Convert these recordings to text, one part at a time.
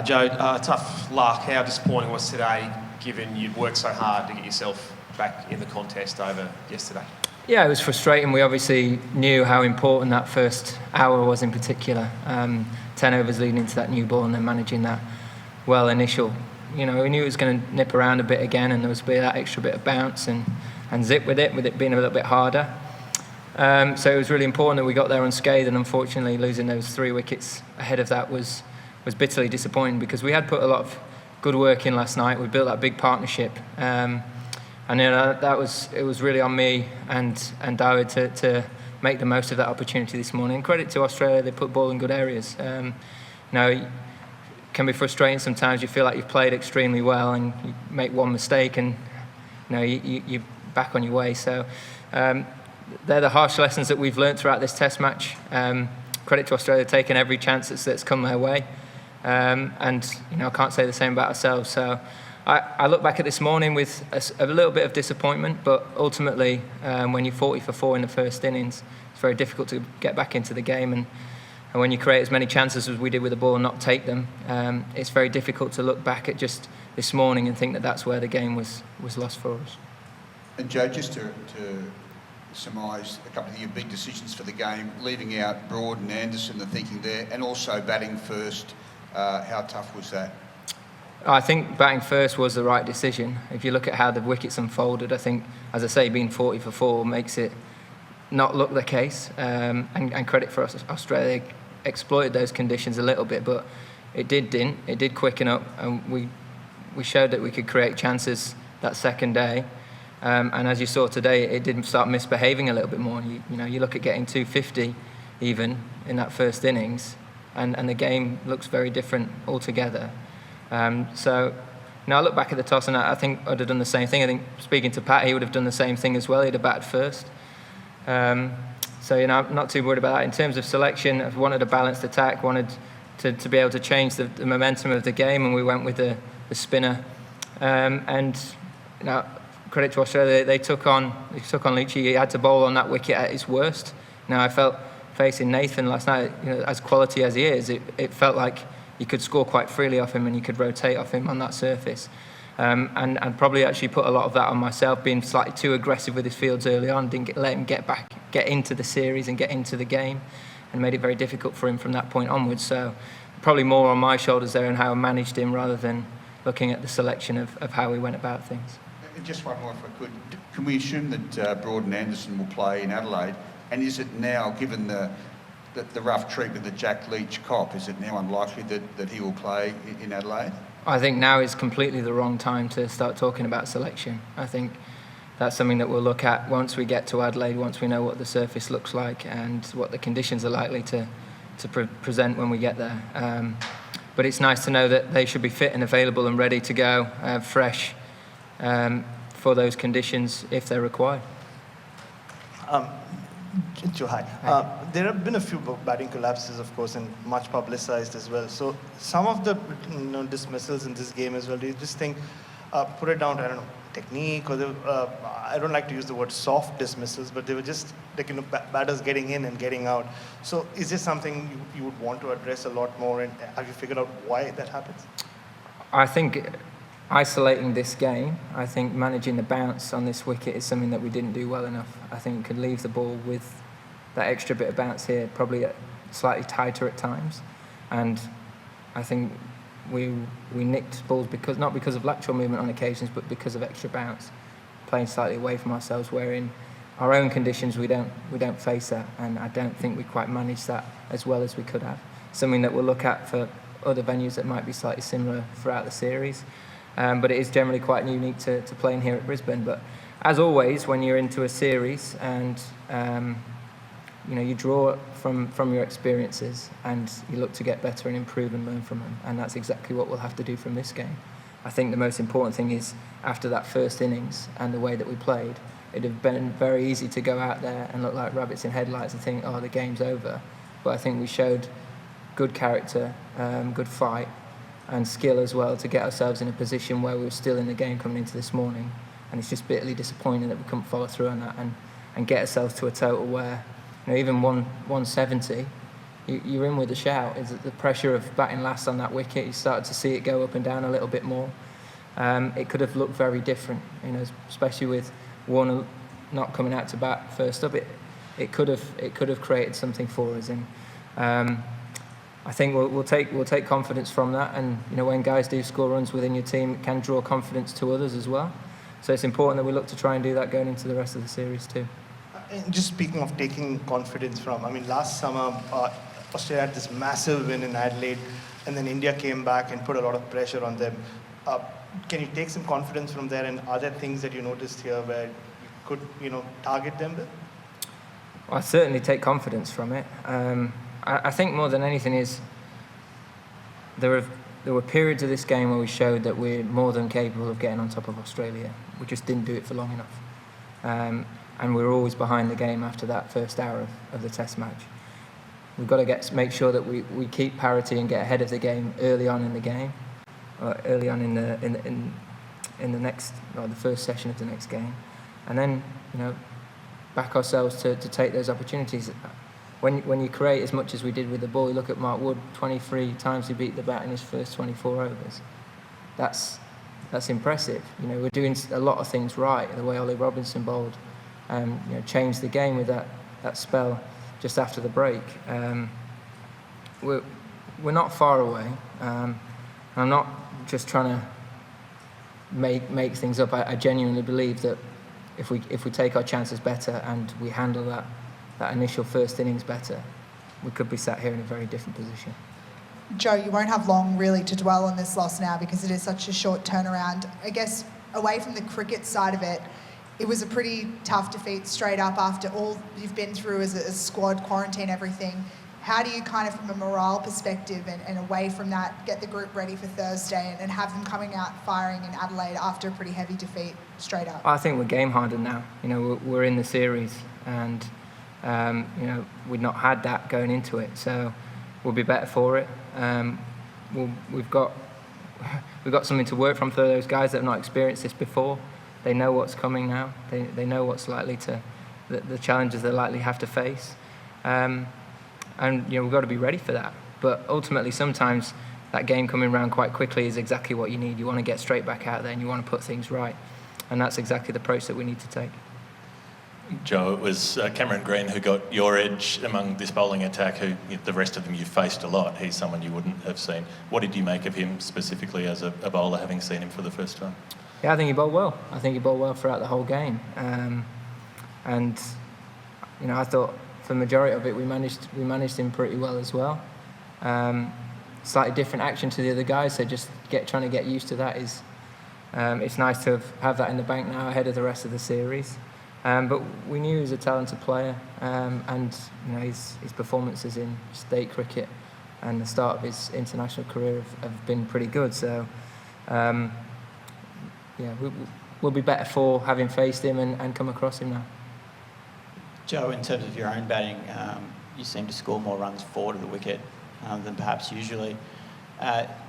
Joe, tough luck. How disappointing was today, given you'd worked so hard to get yourself back in the contest over yesterday? Yeah, it was frustrating. We obviously knew how important that first hour was in particular. 10 overs leading into that new ball and then managing that initial. We knew it was going to nip around a bit again, and there was that extra bit of bounce and zip with it being a little bit harder. So it was really important that we got there unscathed, and unfortunately losing those 3 wickets ahead of that was bitterly disappointing, because we had put a lot of good work in last night. We built that big partnership. And it was really on me and Dawood to make the most of that opportunity this morning. Credit to Australia, they put ball in good areas. It can be frustrating sometimes. You feel like you've played extremely well and you make one mistake and you're back on your way. So they're the harsh lessons that we've learned throughout this Test match. Credit to Australia, taking every chance that's come their way. I can't say the same about ourselves. So I look back at this morning with a little bit of disappointment, but ultimately, when you're 40 for 4 in the first innings, it's very difficult to get back into the game. And when you create as many chances as we did with the ball and not take them, it's very difficult to look back at just this morning and think that that's where the game was lost for us. And Joe, just to surmise a couple of your big decisions for the game, leaving out Broad and Anderson, the thinking there, and also batting first, how tough was that? I think batting first was the right decision. If you look at how the wickets unfolded, I think, as I say, being 40 for 4 makes it not look the case. And credit for us, Australia exploited those conditions a little bit, but it did quicken up, and we showed that we could create chances that second day. And as you saw today, it did start misbehaving a little bit more. You look at getting 250 even in that first innings, and the game looks very different altogether. So now I look back at the toss, and I think I'd have done the same thing. I think, speaking to Pat, he would have done the same thing as well. He'd have batted first. I'm not too worried about that. In terms of selection, I wanted a balanced attack, wanted to be able to change the momentum of the game, and we went with the spinner. Credit to Australia, they took on Leach. He had to bowl on that wicket at his worst. Now, I felt facing Nathan last night, as quality as he is, it felt like you could score quite freely off him and you could rotate off him on that surface. And probably actually put a lot of that on myself, being slightly too aggressive with his fields early on, didn't let him get into the series and get into the game, and made it very difficult for him from that point onwards. So probably more on my shoulders there and how I managed him, rather than looking at the selection of how we went about things. And just one more, if I could. Can we assume that Broad and Anderson will play in Adelaide? And is it now, given the rough treatment that Jack Leach cop, is it now unlikely that he will play in Adelaide? I think now is completely the wrong time to start talking about selection. I think that's something that we'll look at once we get to Adelaide, once we know what the surface looks like and what the conditions are likely to present when we get there. But it's nice to know that they should be fit and available and ready to go, fresh, for those conditions if they're required. Joe, hi. There have been a few batting collapses, of course, and much publicized as well. So some of the dismissals in this game as well, do you just think, put it down to, technique, or I don't like to use the word soft dismissals, but they were just batters getting in and getting out. So is this something you would want to address a lot more, and have you figured out why that happens? I think isolating this game, I think managing the bounce on this wicket is something that we didn't do well enough. I think we could leave the ball with that extra bit of bounce here, probably slightly tighter at times. And I think we nicked balls not because of lateral movement on occasions, but because of extra bounce, playing slightly away from ourselves, where in our own conditions we don't face that, and I don't think we quite managed that as well as we could have. Something that we'll look at for other venues that might be slightly similar throughout the series. But it is generally quite unique to playing here at Brisbane. But as always, when you're into a series and you draw from your experiences and you look to get better and improve and learn from them, and that's exactly what we'll have to do from this game. I think the most important thing is, after that first innings and the way that we played, it'd have been very easy to go out there and look like rabbits in headlights and think, the game's over. But I think we showed good character, good fight, and skill as well to get ourselves in a position where we were still in the game coming into this morning. And it's just bitterly disappointing that we couldn't follow through on that and get ourselves to a total where, even 170 you're in with a shout. Is the pressure of batting last on that wicket? You started to see it go up and down a little bit more. It could have looked very different, especially with Warner not coming out to bat first up. It could have created something for us, and I think we'll take confidence from that. And when guys do score runs within your team, it can draw confidence to others as well. So it's important that we look to try and do that going into the rest of the series too. And just speaking of taking confidence from, last summer Australia had this massive win in Adelaide, and then India came back and put a lot of pressure on them. Can you take some confidence from there, and are there things that you noticed here where you could, target them with? Well, I certainly take confidence from it. I think more than anything is there were periods of this game where we showed that we're more than capable of getting on top of Australia. We just didn't do it for long enough. And we were always behind the game after that first hour of the Test match. We've got to make sure that we keep parity and get ahead of the game early on in the game, or early on in the next, or the first session of the next game, and then back ourselves to take those opportunities. When you create as much as we did with the ball, you look at Mark Wood, 23 times he beat the bat in his first 24 overs. That's impressive. We're doing a lot of things right. The way Ollie Robinson bowled, changed the game with that spell just after the break. We're not far away. I'm not just trying to make things up. I genuinely believe that if we take our chances better and we handle that initial first innings better, we could be sat here in a very different position. Joe, you won't have long really to dwell on this loss now because it is such a short turnaround. I guess away from the cricket side of it, it was a pretty tough defeat straight up after all you've been through as a squad, quarantine, everything. How do you kind of, from a morale perspective and away from that, get the group ready for Thursday and have them coming out firing in Adelaide after a pretty heavy defeat straight up? I think we're game hardened now. We're in the series, and we'd not had that going into it, so we'll be better for it. We've got something to work from for those guys that have not experienced this before. They know what's coming now. They know what's likely the challenges they likely have to face, and we've got to be ready for that. But ultimately, sometimes that game coming around quite quickly is exactly what you need. You want to get straight back out there and you want to put things right, and that's exactly the approach that we need to take. Joe, it was Cameron Green who got your edge among this bowling attack, who the rest of them you've faced a lot. He's someone you wouldn't have seen. What did you make of him specifically as a bowler, having seen him for the first time? Yeah, I think he bowled well. I think he bowled well throughout the whole game. And I thought for the majority of it we managed him pretty well as well. Slightly different action to the other guys, so just trying to get used to that is it's nice to have that in the bank now ahead of the rest of the series. But we knew he was a talented player, and his performances in state cricket and the start of his international career have been pretty good. So we'll be better for having faced him and come across him now. Joe, in terms of your own batting, you seem to score more runs forward of the wicket than perhaps usually.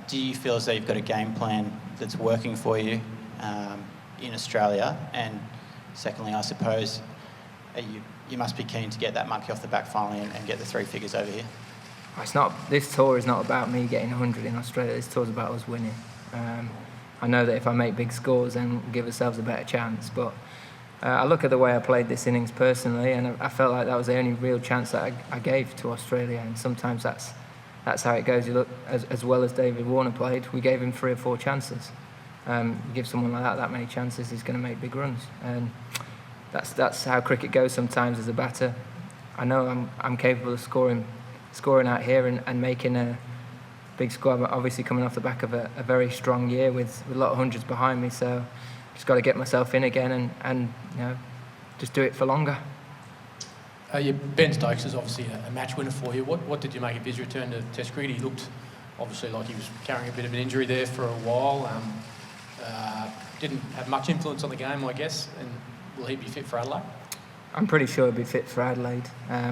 Do you feel as though you've got a game plan that's working for you in Australia? And secondly, I suppose you must be keen to get that monkey off the back finally and get the three figures over here. This tour is not about me getting 100 in Australia. This tour is about us winning. I know that if I make big scores, then we'll give ourselves a better chance. But I look at the way I played this innings personally, and I felt like that was the only real chance that I gave to Australia. And sometimes that's how it goes. You look, as well as David Warner played, we gave him 3 or 4 chances. You give someone like that many chances, he's going to make big runs. And that's how cricket goes sometimes as a batter. I know I'm capable of scoring out here and making a big score. I'm obviously coming off the back of a very strong year with a lot of hundreds behind me, so just got to get myself in again and just do it for longer. Ben Stokes is obviously a match winner for you. What did you make of his return to Test cricket? He looked obviously like he was carrying a bit of an injury there for a while. Didn't have much influence on the game, I guess. And will he be fit for Adelaide? I'm pretty sure he'll be fit for Adelaide.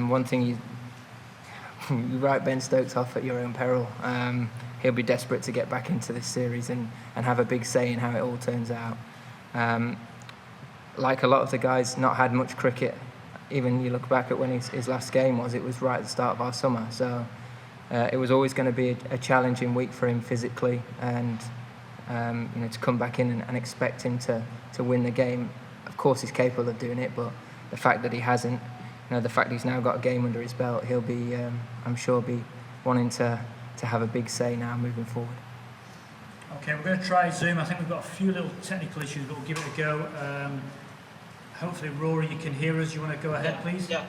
One thing you write Ben Stokes off at your own peril. He'll be desperate to get back into this series and have a big say in how it all turns out. Like a lot of the guys, not had much cricket even you look back at when his last game was, it was right at the start of our summer. So it was always going to be a challenging week for him physically, and to come back in and expect him to win the game. Of course, he's capable of doing it, but the fact that he hasn't, the fact he's now got a game under his belt, he'll be, I'm sure, be wanting to have a big say now moving forward. Okay, we're going to try Zoom. I think we've got a few little technical issues, but we'll give it a go. Hopefully, Rory, you can hear us. You want to go ahead, please? Yeah.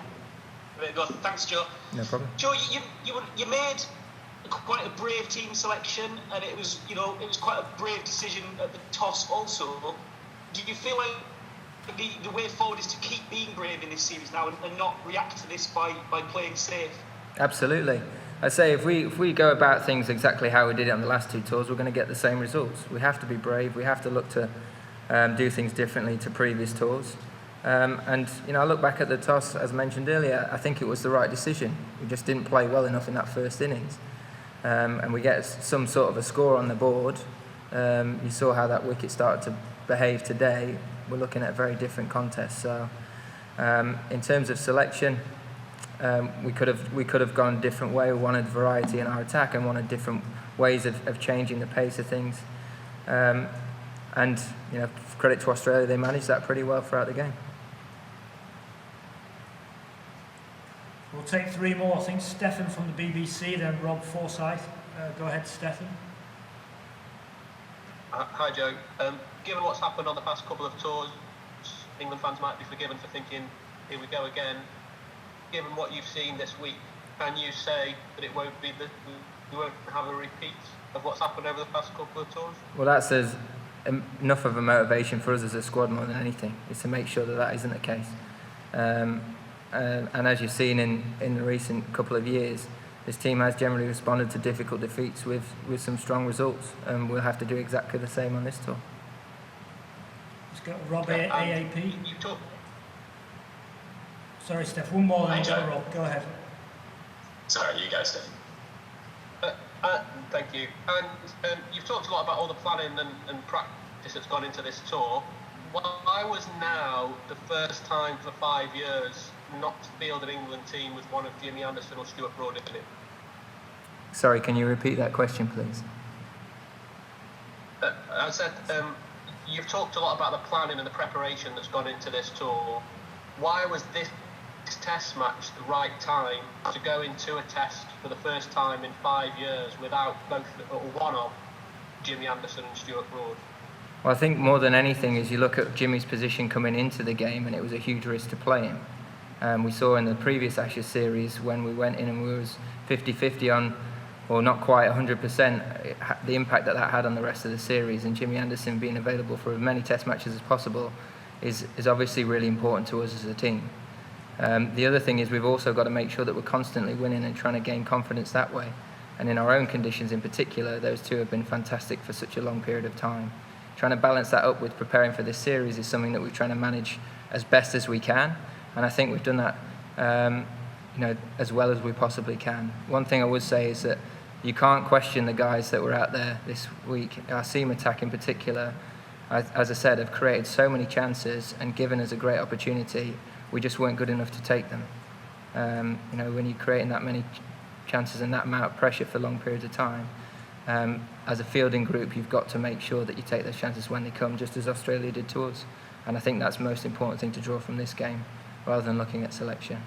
Very good. Thanks, Joe. No problem. Joe, you made quite a brave team selection, and it was quite a brave decision at the toss also. Do you feel like the way forward is to keep being brave in this series now and not react to this by playing safe? Absolutely. I say if we go about things exactly how we did it on the last two tours, we're going to get the same results. We have to be brave. We have to look to do things differently to previous tours. I look back at the toss, as mentioned earlier, I think it was the right decision. We just didn't play well enough in that first innings. And we get some sort of a score on the board. You saw how that wicket started to behave today. We're looking at a very different contest. So in terms of selection, we could have gone a different way. We wanted variety in our attack and wanted different ways of changing the pace of things. Credit to Australia, they managed that pretty well throughout the game. We'll take three more. I think Stefan from the BBC, then Rob Forsyth. Go ahead, Stefan. Hi, Joe. Given what's happened on the past couple of tours, England fans might be forgiven for thinking, here we go again. Given what you've seen this week, can you say that it won't be we won't have a repeat of what's happened over the past couple of tours? Well, that's enough of a motivation for us as a squad more than anything, is to make sure that isn't the case. And as you've seen in the recent couple of years, this team has generally responded to difficult defeats with some strong results, and we'll have to do exactly the same on this tour. Let's go Rob AAP. You talk. Sorry, Steph. One more, then Hi, Rob. Go ahead. Sorry, you go, Steph. Thank you. And you've talked a lot about all the planning and practice that's gone into this tour. Why was now the first time for 5 years not to field an England team with one of Jimmy Anderson or Stuart Broad in it? Sorry, can you repeat that question, please? I said, you've talked a lot about the planning and the preparation that's gone into this tour. Why was this test match the right time to go into a test for the first time in 5 years without both or one of Jimmy Anderson and Stuart Broad? Well, I think more than anything is you look at Jimmy's position coming into the game, and it was a huge risk to play him. We saw in the previous Ashes series when we went in and we was 50-50 on, or not quite 100%, the impact that had on the rest of the series. And Jimmy Anderson being available for as many test matches as possible is obviously really important to us as a team. The other thing is we've also got to make sure that we're constantly winning and trying to gain confidence that way. And in our own conditions in particular, those two have been fantastic for such a long period of time. Trying to balance that up with preparing for this series is something that we're trying to manage as best as we can. And I think we've done that as well as we possibly can. One thing I would say is that you can't question the guys that were out there this week. Our seam attack in particular, as I said, have created so many chances and given us a great opportunity. We just weren't good enough to take them. When you're creating that many chances and that amount of pressure for long periods of time, as a fielding group, you've got to make sure that you take those chances when they come, just as Australia did to us. And I think that's the most important thing to draw from this game, rather than looking at selection.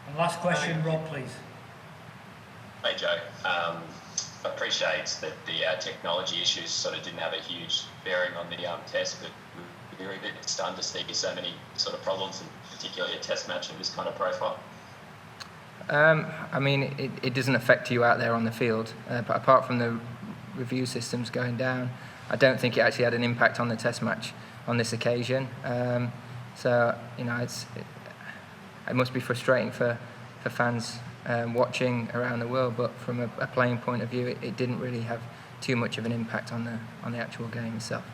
And last question, Rob, please. Hey, Joe. I appreciate that the technology issues sort of didn't have a huge bearing on the test, but we're a bit stunned to see so many sort of problems, and particularly a test match of this kind of profile. It doesn't affect you out there on the field, but apart from the review systems going down, I don't think it actually had an impact on the test match on this occasion. It must be frustrating for fans watching around the world, but from a playing point of view, it didn't really have too much of an impact on the actual game itself.